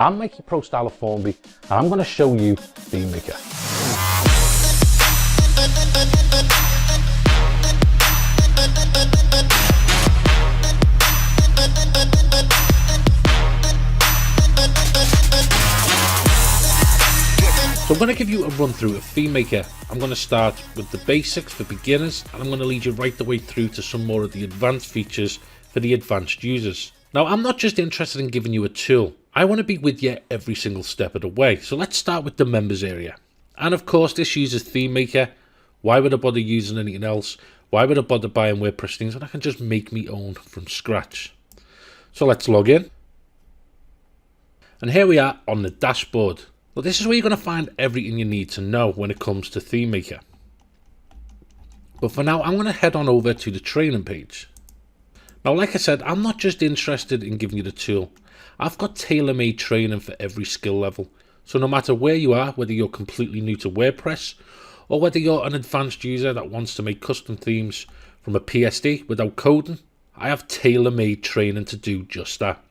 I'm making Prostyler Formby and I'm going to show you ThemeMaker. So I'm going to give you a run through of ThemeMaker. I'm going to start with the basics for beginners and I'm going to lead you right the way through to some more of the advanced features for the advanced users. Now I'm not just interested in giving you a tool, I want to be with you every single step of the way. So let's start with the members area. And of course this uses ThemeMaker. Why would I bother using anything else? Why would I bother buying WordPress things when I can just make my own from scratch? So let's log in. And here we are on the dashboard. Well, this is where you're going to find everything you need to know when it comes to ThemeMaker. But for now, I'm going to head on over to the training page. Now, like I said, I'm not just interested in giving you the tool. I've got tailor-made training for every skill level. So no matter where you are, whether you're completely new to WordPress, or whether you're an advanced user that wants to make custom themes from a PSD without coding, I have tailor-made training to do just that.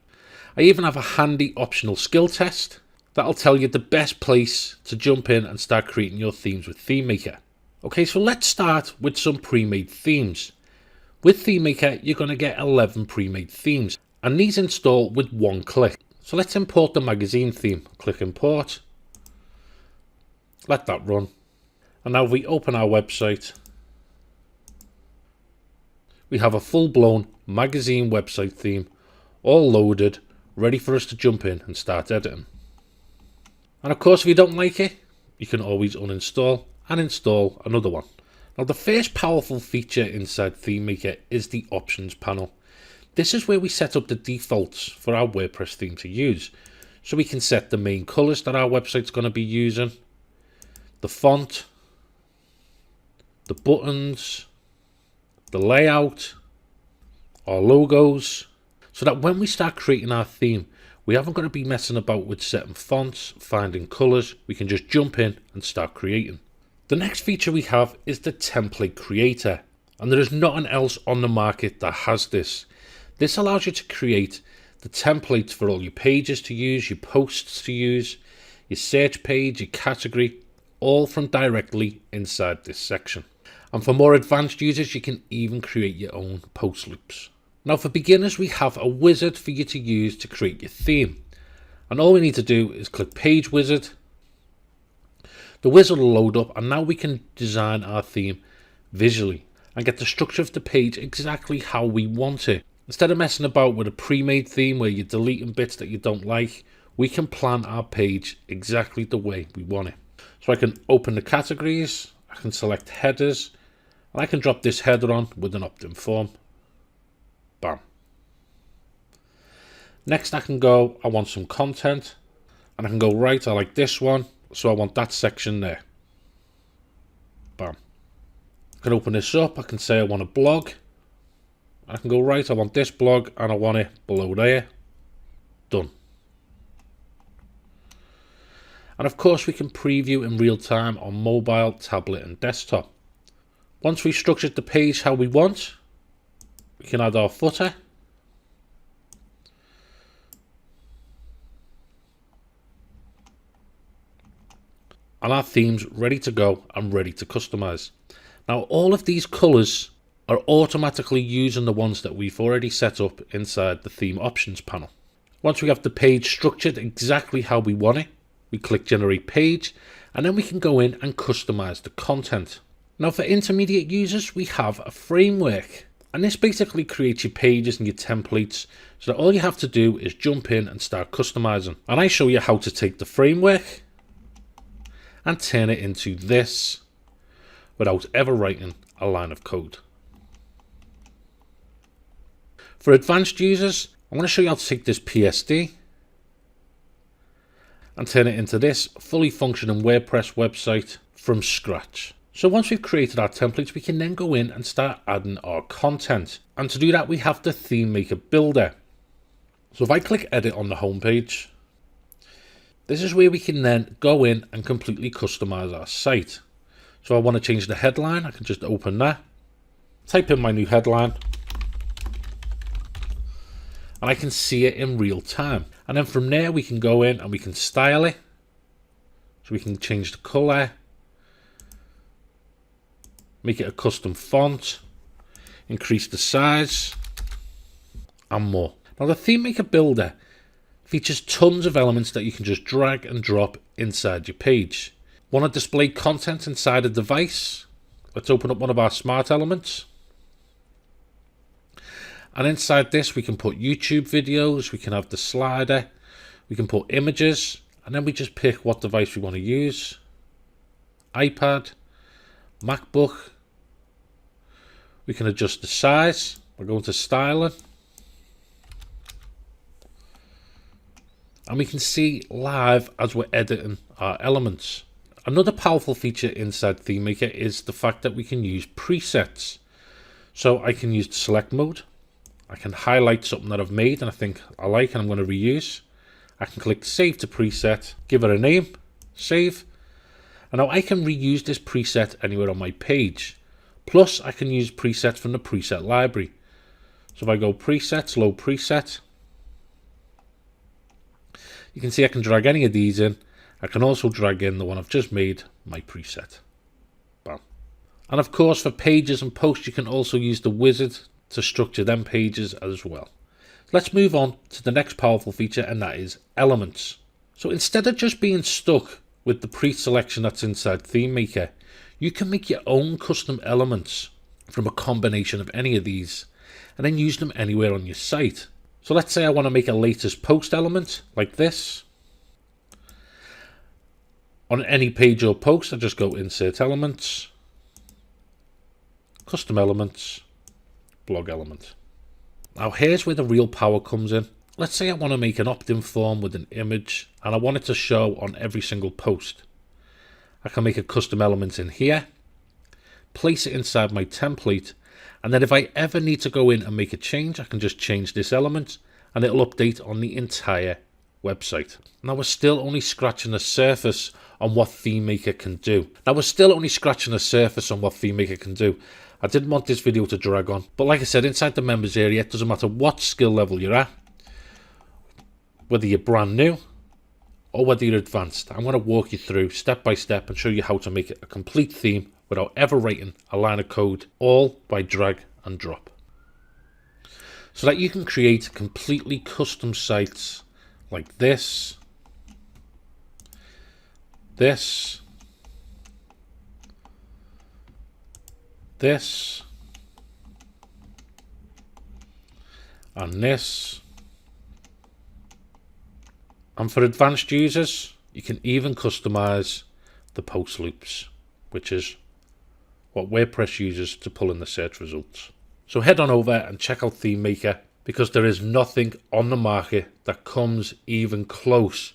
I even have a handy optional skill test that'll tell you the best place to jump in and start creating your themes with ThemeMaker. Okay, so let's start with some pre-made themes. With ThemeMaker, you're going to get 11 pre-made themes, and these install with one click. So let's import the magazine theme. Click import. Let that run. And now if we open our website, we have a full-blown magazine website theme, all loaded, ready for us to jump in and start editing. And of course, if you don't like it, you can always uninstall and install another one. Now, the first powerful feature inside ThemeMaker is the options panel. This is where we set up the defaults for our WordPress theme to use. So we can set the main colors that our website's going to be using, the font, the buttons, the layout, our logos, so that when we start creating our theme, we haven't got to be messing about with setting fonts, finding colors. We can just jump in and start creating. The next feature we have is the template creator, and there is nothing else on the market that has this. This allows you to create the templates for all your pages to use, your posts to use, your search page, your category, all from directly inside this section. And for more advanced users, you can even create your own post loops. Now for beginners, we have a wizard for you to use to create your theme. And all we need to do is click Page Wizard. The wizard will load up and now we can design our theme visually and get the structure of the page exactly how we want it. Instead of messing about with a pre-made theme where you're deleting bits that you don't like, we can plan our page exactly the way we want it. So I can open the categories, I can select headers, and I can drop this header on with an opt-in form. Bam. Next I can go, I want some content, and I can go right, I like this one, so I want that section there. Bam. I can open this up, I can say I want a blog. I can go right, I want this blog and I want it below there. Done. And of course we can preview in real time on mobile, tablet and desktop. Once we've structured the page how we want, we can add our footer. And our theme's ready to go and ready to customize. Now all of these colors are automatically using the ones that we've already set up inside the theme options panel. Once we have the page structured exactly how we want it, we click generate page and then we can go in and customize the content. Now for intermediate users, we have a framework. And this basically creates your pages and your templates so that all you have to do is jump in and start customizing. And I show you how to take the framework and turn it into this without ever writing a line of code. For advanced users, I'm going to show you how to take this PSD and turn it into this fully functioning WordPress website from scratch. So once we've created our templates, we can then go in and start adding our content. And to do that, we have the ThemeMaker builder. So if I click edit on the home page, this is where we can then go in and completely customize our site. So I want to change the headline. I can just open that, type in my new headline, and I can see it in real time. And then from there we can go in and we can style it. So we can change the color, make it a custom font, increase the size, and more. Now the ThemeMaker Builder features tons of elements that you can just drag and drop inside your page. Want to display content inside a device? Let's open up one of our smart elements. And inside this we can put YouTube videos, we can have the slider, we can put images, and then we just pick what device we want to use. iPad, MacBook. We can adjust the size. We're going to styling. And we can see live as we're editing our elements. Another powerful feature inside ThemeMaker is the fact that we can use presets. So I can use the select mode. I can highlight something that I've made and I think I like and I'm going to reuse. I can click save to preset, give it a name, save. And now I can reuse this preset anywhere on my page. Plus I can use presets from the preset library. So if I go presets, load preset, you can see I can drag any of these in. I can also drag in the one I've just made, my preset. Bam. And of course for pages and posts you can also use the wizard to structure them pages as well. Let's move on to the next powerful feature, and that is elements. So instead of just being stuck with the pre-selection that's inside ThemeMaker, you can make your own custom elements from a combination of any of these and then use them anywhere on your site. So let's say I want to make a latest post element like this. On any page or post, I just go insert elements, custom elements, blog element. Now here's where the real power comes in. Let's say I want to make an opt-in form with an image and I want it to show on every single post. I can make a custom element in here, place it inside my template, and then if I ever need to go in and make a change, I can just change this element and it'll update on the entire website. Now we're still only scratching the surface on what ThemeMaker can do. I didn't want this video to drag on, but like I said, inside the members area, it doesn't matter what skill level you're at, whether you're brand new or whether you're advanced. I'm going to walk you through step by step and show you how to make it a complete theme without ever writing a line of code, all by drag and drop. So that you can create completely custom sites like this, this, this, and this. And for advanced users, you can even customize the post loops, which is what WordPress uses to pull in the search results. So head on over and check out ThemeMaker, because there is nothing on the market that comes even close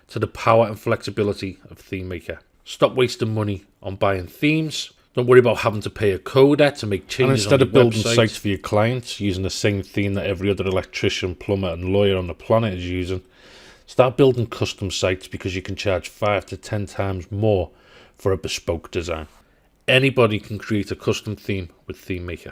to the power and flexibility of ThemeMaker. Stop wasting money on buying themes. Don't worry about having to pay a coder to make changes. And instead of building sites for your clients using the same theme that every other electrician, plumber and lawyer on the planet is using, start building custom sites, because you can charge 5 to 10 times more for a bespoke design. Anybody can create a custom theme with ThemeMaker.